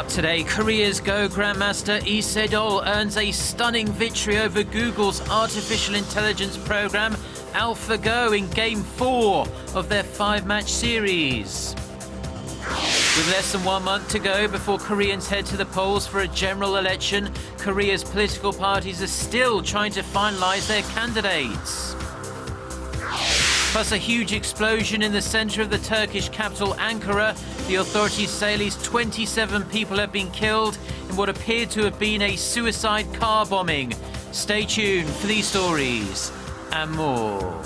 Up today, Korea's Go Grandmaster Lee Se-dol earns a stunning victory over Google's artificial intelligence program AlphaGo in Game 4 of their 5-match series. With less than 1 month to go before Koreans head to the polls for a general election, Korea's political parties are still trying to finalise their candidates. Plus a huge explosion in the centre of the Turkish capital, Ankara. The authorities say at least 27 people have been killed in what appeared to have been a suicide car bombing. Stay tuned for these stories and more.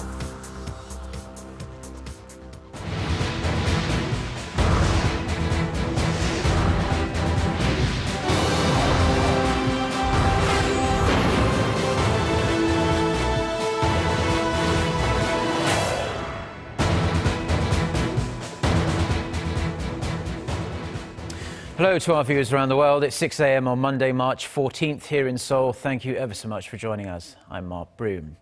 Hello to our viewers around the world. It's 6 a.m. on Monday, March 14th here in Seoul. Thank you ever so much for joining us. I'm Mark Broom.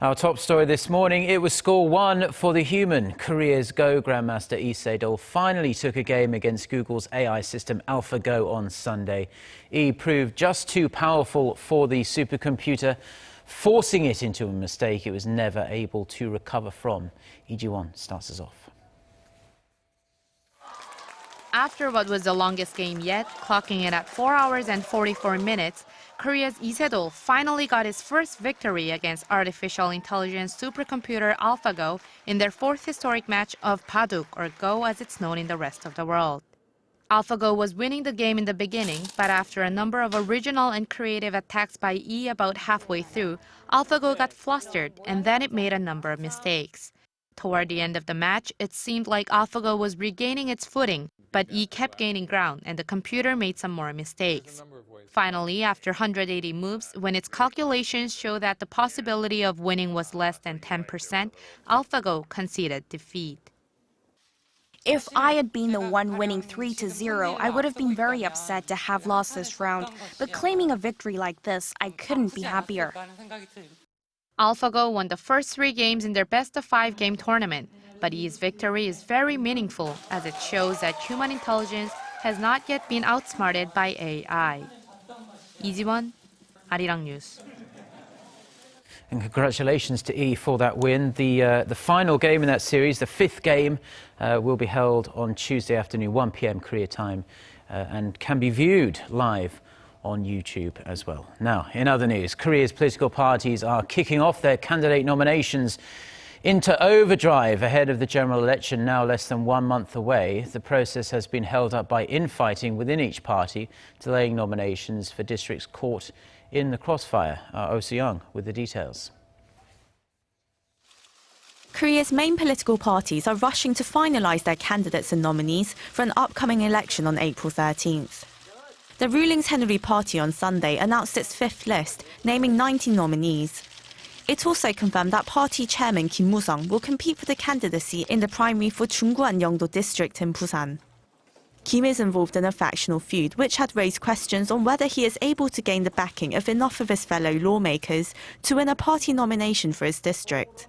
Our top story this morning, it was score one for the human. Korea's Go Grandmaster Lee Se-dol finally took a game against Google's AI system AlphaGo on Sunday. Lee proved just too powerful for the supercomputer, forcing it into a mistake it was never able to recover from. Lee Ji-won starts us off. After what was the longest game yet, clocking in at 4 hours and 44 minutes, Korea's Lee Se-dol finally got his first victory against artificial intelligence supercomputer AlphaGo in their fourth historic match of Baduk, or Go as it's known in the rest of the world. AlphaGo was winning the game in the beginning, but after a number of original and creative attacks by Lee about halfway through, AlphaGo got flustered and then it made a number of mistakes. Toward the end of the match, it seemed like AlphaGo was regaining its footing, but Lee kept gaining ground and the computer made some more mistakes. Finally, after 180 moves, when its calculations show that the possibility of winning was less than 10%, AlphaGo conceded defeat. If I had been the one winning 3-0, I would have been very upset to have lost this round. But claiming a victory like this, I couldn't be happier. AlphaGo won the first 3 games in their best-of-5 game tournament, but Lee's victory is very meaningful as it shows that human intelligence has not yet been outsmarted by AI. Lee Ji-won, Arirang News. And congratulations to Lee for that win. The final game in that series, the 5th game, will be held on Tuesday afternoon, 1 p.m. Korea time, and can be viewed live on YouTube as well. Now, in other news, Korea's political parties are kicking off their candidate nominations into overdrive ahead of the general election, now less than 1 month away. The process has been held up by infighting within each party, delaying nominations for districts caught in the crossfire. Oh Se-young with the details. Korea's main political parties are rushing to finalise their candidates and nominees for an upcoming election on April 13th. The ruling Saenuri Party on Sunday announced its 5th list, naming 19 nominees. It also confirmed that party chairman Kim Moo-sung will compete for the candidacy in the primary for Junggu-an-yeongdo district in Busan. Kim is involved in a factional feud which had raised questions on whether he is able to gain the backing of enough of his fellow lawmakers to win a party nomination for his district.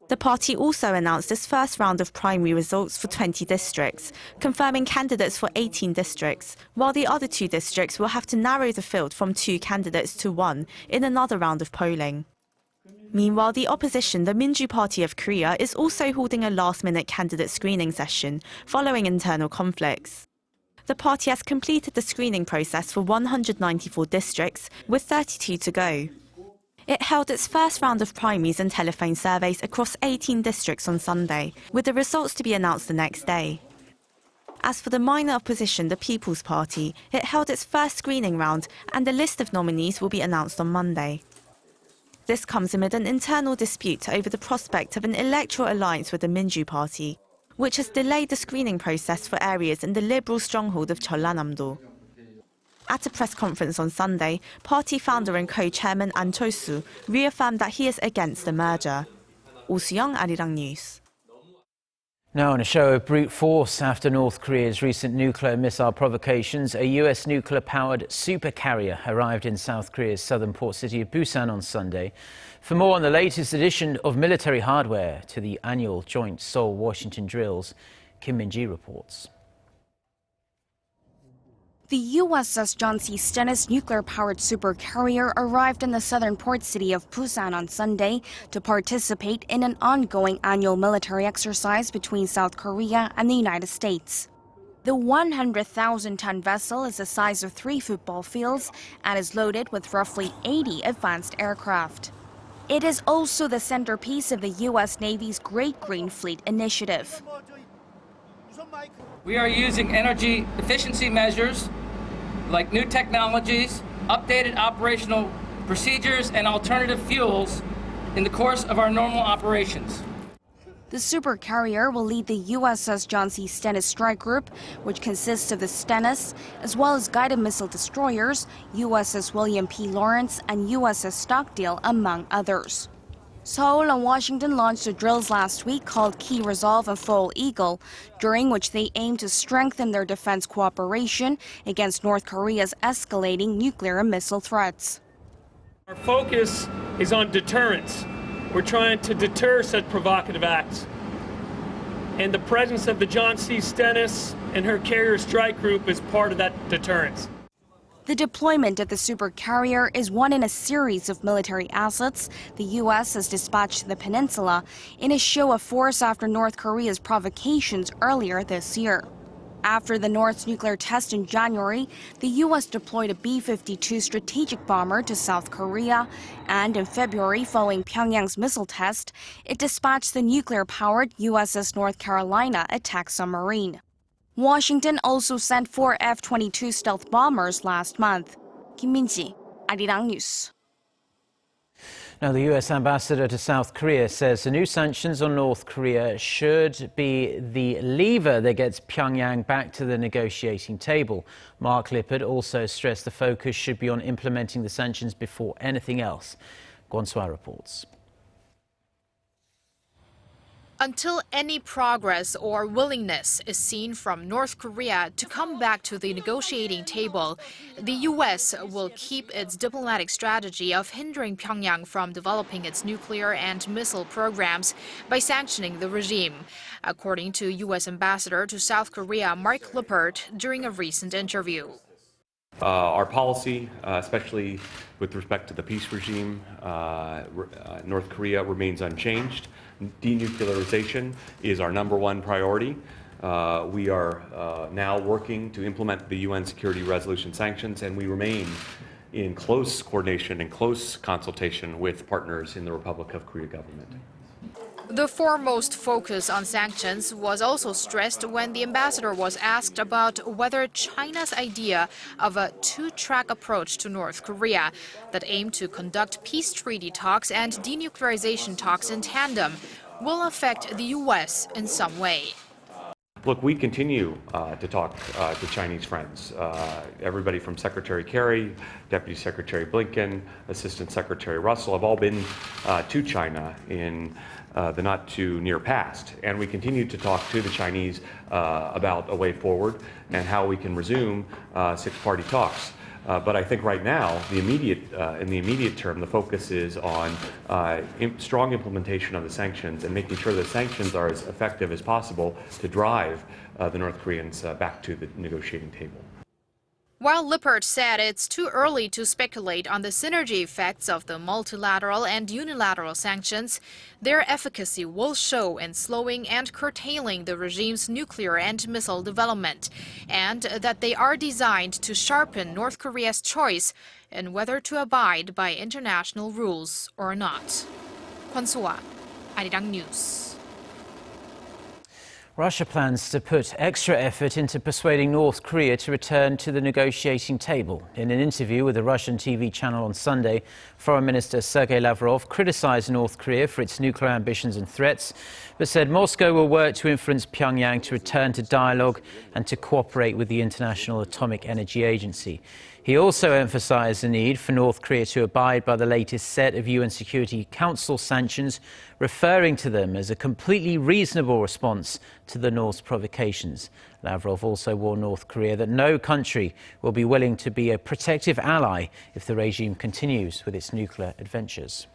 The party also announced its first round of primary results for 20 districts, confirming candidates for 18 districts, while the other 2 districts will have to narrow the field from 2 candidates to 1 in another round of polling. Meanwhile, the opposition, the Minju Party of Korea, is also holding a last-minute candidate screening session following internal conflicts. The party has completed the screening process for 194 districts, with 32 to go. It held its first round of primaries and telephone surveys across 18 districts on Sunday, with the results to be announced the next day. As for the minor opposition, the People's Party, it held its first screening round and the list of nominees will be announced on Monday. This comes amid an internal dispute over the prospect of an electoral alliance with the Minju Party, which has delayed the screening process for areas in the liberal stronghold of Jeollanam-do. At a press conference on Sunday, party founder and co-chairman An Chol-soo reaffirmed that he is against the merger. Oh Se-young, Arirang News. Now, in a show of brute force after North Korea's recent nuclear missile provocations, a US nuclear-powered supercarrier arrived in South Korea's southern port city of Busan on Sunday. For more on the latest addition of military hardware to the annual joint Seoul-Washington drills, Kim Min-ji reports. The USS John C Stennis nuclear-powered supercarrier arrived in the southern port city of Busan on Sunday to participate in an ongoing annual military exercise between South Korea and the United States. The 100,000-ton vessel is the size of 3 football fields and is loaded with roughly 80 advanced aircraft. It is also the centerpiece of the U.S. Navy's Great Green Fleet initiative. We are using energy efficiency measures like new technologies, updated operational procedures, and alternative fuels in the course of our normal operations. The supercarrier will lead the USS John C Stennis strike group, which consists of the Stennis, as well as guided missile destroyers, USS William P. Lawrence and USS Stockdale, among others. Seoul and Washington launched the drills last week called Key Resolve and Foal Eagle, during which they aim to strengthen their defense cooperation against North Korea's escalating nuclear and missile threats. Our focus is on deterrence. We're trying to deter such provocative acts. And the presence of the John C Stennis and her carrier strike group is part of that deterrence. The deployment of the supercarrier is one in a series of military assets the U.S. has dispatched to the peninsula in a show of force after North Korea's provocations earlier this year. After the North's nuclear test in January, the U.S. deployed a B-52 strategic bomber to South Korea, and in February, following Pyongyang's missile test, it dispatched the nuclear-powered USS North Carolina attack submarine. Washington also sent 4 F-22 stealth bombers last month. Kim Min-ji, Arirang News. Now, the U.S. ambassador to South Korea says the new sanctions on North Korea should be the lever that gets Pyongyang back to the negotiating table. Mark Lippert also stressed the focus should be on implementing the sanctions before anything else. Kwon Swa reports. Until any progress or willingness is seen from North Korea to come back to the negotiating table, the U.S. will keep its diplomatic strategy of hindering Pyongyang from developing its nuclear and missile programs by sanctioning the regime, according to U.S. Ambassador to South Korea Mark Lippert during a recent interview. Our policy, especially with respect to the peace regime, North Korea remains unchanged. Denuclearization is our #1 priority. We are now working to implement the UN Security Resolution sanctions, and we remain in close coordination and close consultation with partners in the Republic of Korea government. The foremost focus on sanctions was also stressed when the ambassador was asked about whether China's idea of a two-track approach to North Korea that aimed to conduct peace treaty talks and denuclearization talks in tandem will affect the U.S. in some way. Look, we continue to talk to Chinese friends. Everybody from Secretary Kerry, Deputy Secretary Blinken, Assistant Secretary Russell have all been to China in the not too near past. And we continue to talk to the Chinese about a way forward and how we can resume 6-party talks. But I think right now, in the immediate term, the focus is on strong implementation of the sanctions and making sure that sanctions are as effective as possible to drive the North Koreans back to the negotiating table. While Lippert said it's too early to speculate on the synergy effects of the multilateral and unilateral sanctions, their efficacy will show in slowing and curtailing the regime's nuclear and missile development, and that they are designed to sharpen North Korea's choice in whether to abide by international rules or not. Kwon Swa, Arirang News. Russia plans to put extra effort into persuading North Korea to return to the negotiating table. In an interview with a Russian TV channel on Sunday, Foreign Minister Sergei Lavrov criticized North Korea for its nuclear ambitions and threats, but said Moscow will work to influence Pyongyang to return to dialogue and to cooperate with the International Atomic Energy Agency. He also emphasized the need for North Korea to abide by the latest set of UN Security Council sanctions, referring to them as a completely reasonable response to the North's provocations. Lavrov also warned North Korea that no country will be willing to be a protective ally if the regime continues with its nuclear adventures.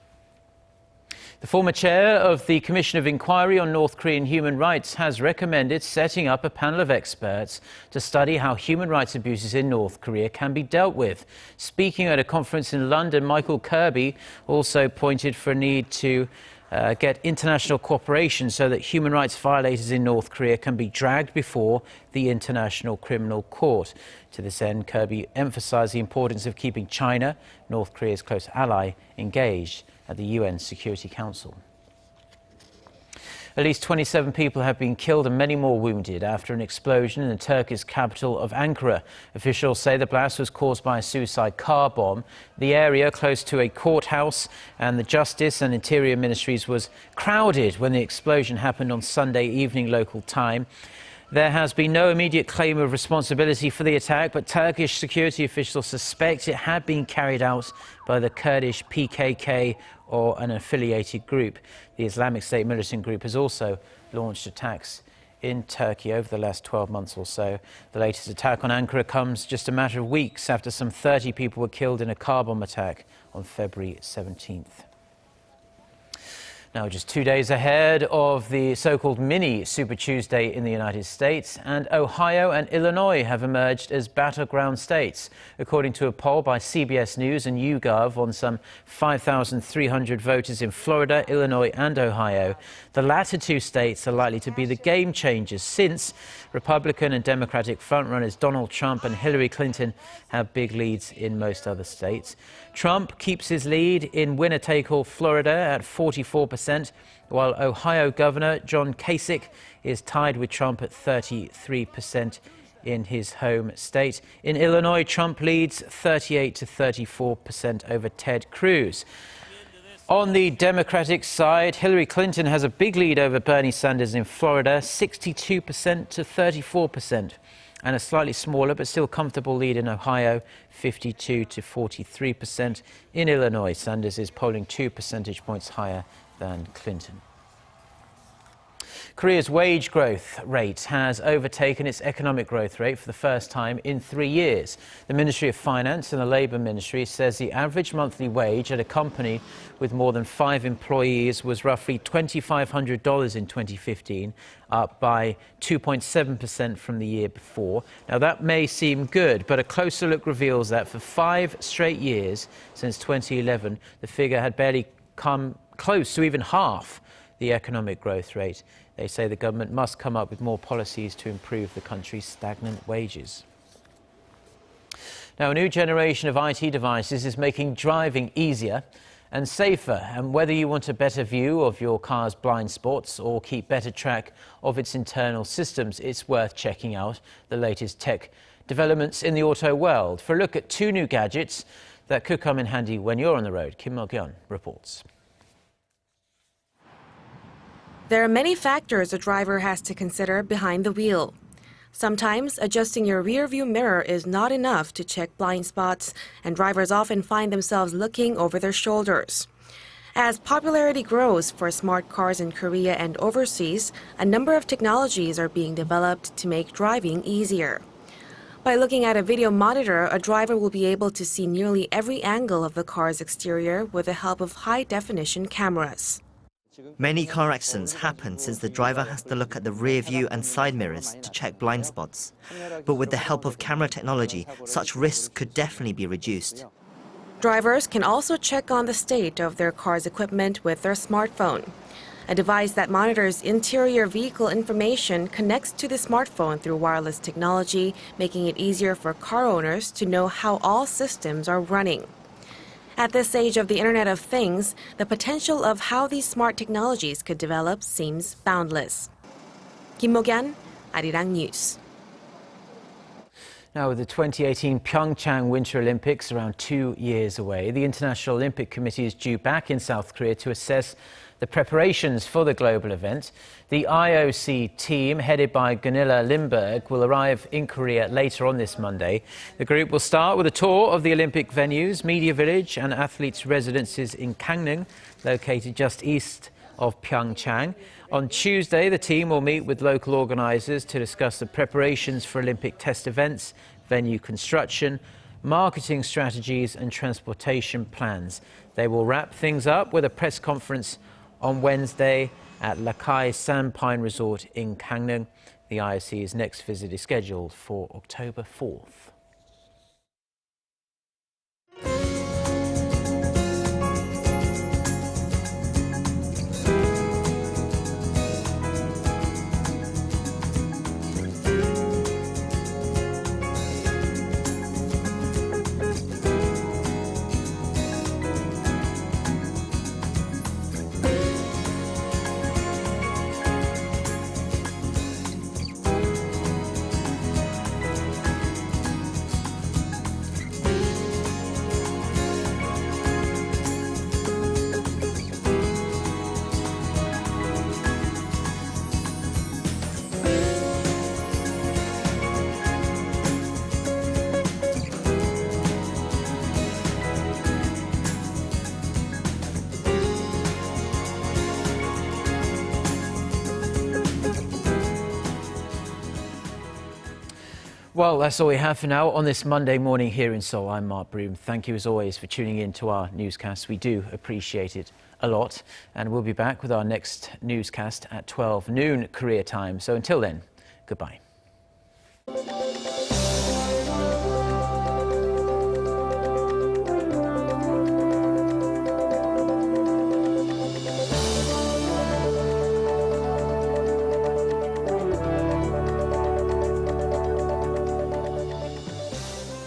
The former chair of the Commission of Inquiry on North Korean Human Rights has recommended setting up a panel of experts to study how human rights abuses in North Korea can be dealt with. Speaking at a conference in London, Michael Kirby also pointed for a need to get international cooperation so that human rights violators in North Korea can be dragged before the International Criminal Court. To this end, Kirby emphasized the importance of keeping China, North Korea's close ally, engaged at the UN Security Council. At least 27 people have been killed and many more wounded after an explosion in the Turkish capital of Ankara. Officials say the blast was caused by a suicide car bomb. The area close to a courthouse and the Justice and Interior Ministries was crowded when the explosion happened on Sunday evening local time. There has been no immediate claim of responsibility for the attack, but Turkish security officials suspect it had been carried out by the Kurdish PKK or an affiliated group. The Islamic State militant group has also launched attacks in Turkey over the last 12 months or so. The latest attack on Ankara comes just a matter of weeks after some 30 people were killed in a car bomb attack on February 17th. Now, just 2 days ahead of the so-called mini Super Tuesday in the United States, and Ohio and Illinois have emerged as battleground states. According to a poll by CBS News and YouGov on some 5,300 voters in Florida, Illinois and Ohio, the latter two states are likely to be the game changers since Republican and Democratic frontrunners Donald Trump and Hillary Clinton have big leads in most other states. Trump keeps his lead in winner-take-all Florida at 44%, while Ohio Governor John Kasich is tied with Trump at 33% in his home state. In Illinois, Trump leads 38 to 34% over Ted Cruz. On the Democratic side, Hillary Clinton has a big lead over Bernie Sanders in Florida, 62% to 34%. And a slightly smaller but still comfortable lead in Ohio, 52 to 43%. In Illinois, Sanders is polling 2 percentage points higher than Clinton. Korea's wage growth rate has overtaken its economic growth rate for the first time in 3 years. The Ministry of Finance and the Labour Ministry says the average monthly wage at a company with more than 5 employees was roughly $2,500 in 2015, up by 2.7% from the year before. Now, that may seem good, but a closer look reveals that for 5 straight years since 2011, the figure had barely come close to even half the economic growth rate. They say the government must come up with more policies to improve the country's stagnant wages. Now, a new generation of IT devices is making driving easier and safer. And whether you want a better view of your car's blind spots or keep better track of its internal systems, it's worth checking out the latest tech developments in the auto world. For a look at 2 new gadgets that could come in handy when you're on the road, Kim Mok-yeon reports. There are many factors a driver has to consider behind the wheel. Sometimes adjusting your rear-view mirror is not enough to check blind spots, and drivers often find themselves looking over their shoulders. As popularity grows for smart cars in Korea and overseas, a number of technologies are being developed to make driving easier. By looking at a video monitor, a driver will be able to see nearly every angle of the car's exterior with the help of high-definition cameras. Many car accidents happen since the driver has to look at the rear view and side mirrors to check blind spots. But with the help of camera technology, such risks could definitely be reduced. Drivers can also check on the state of their car's equipment with their smartphone. A device that monitors interior vehicle information connects to the smartphone through wireless technology, making it easier for car owners to know how all systems are running. At this stage of the Internet of Things, the potential of how these smart technologies could develop seems boundless. Kim Mok-yeon, Arirang News. Now, with the 2018 Pyeongchang Winter Olympics around 2 years away, the International Olympic Committee is due back in South Korea to assess the preparations for the global event. The IOC team, headed by Gunilla Lindberg, will arrive in Korea later on this Monday. The group will start with a tour of the Olympic venues, media village and athletes' residences in Gangneung, located just east of Pyeongchang. On Tuesday, the team will meet with local organisers to discuss the preparations for Olympic test events, venue construction, marketing strategies and transportation plans. They will wrap things up with a press conference on Wednesday at Lakai Sandpine Resort in Gangneung. The IOC's next visit is scheduled for October 4th. Well, that's all we have for now on this Monday morning here in Seoul. I'm Mark Broom. Thank you as always for tuning in to our newscast. We do appreciate it a lot. And we'll be back with our next newscast at 12 noon Korea time. So until then, goodbye.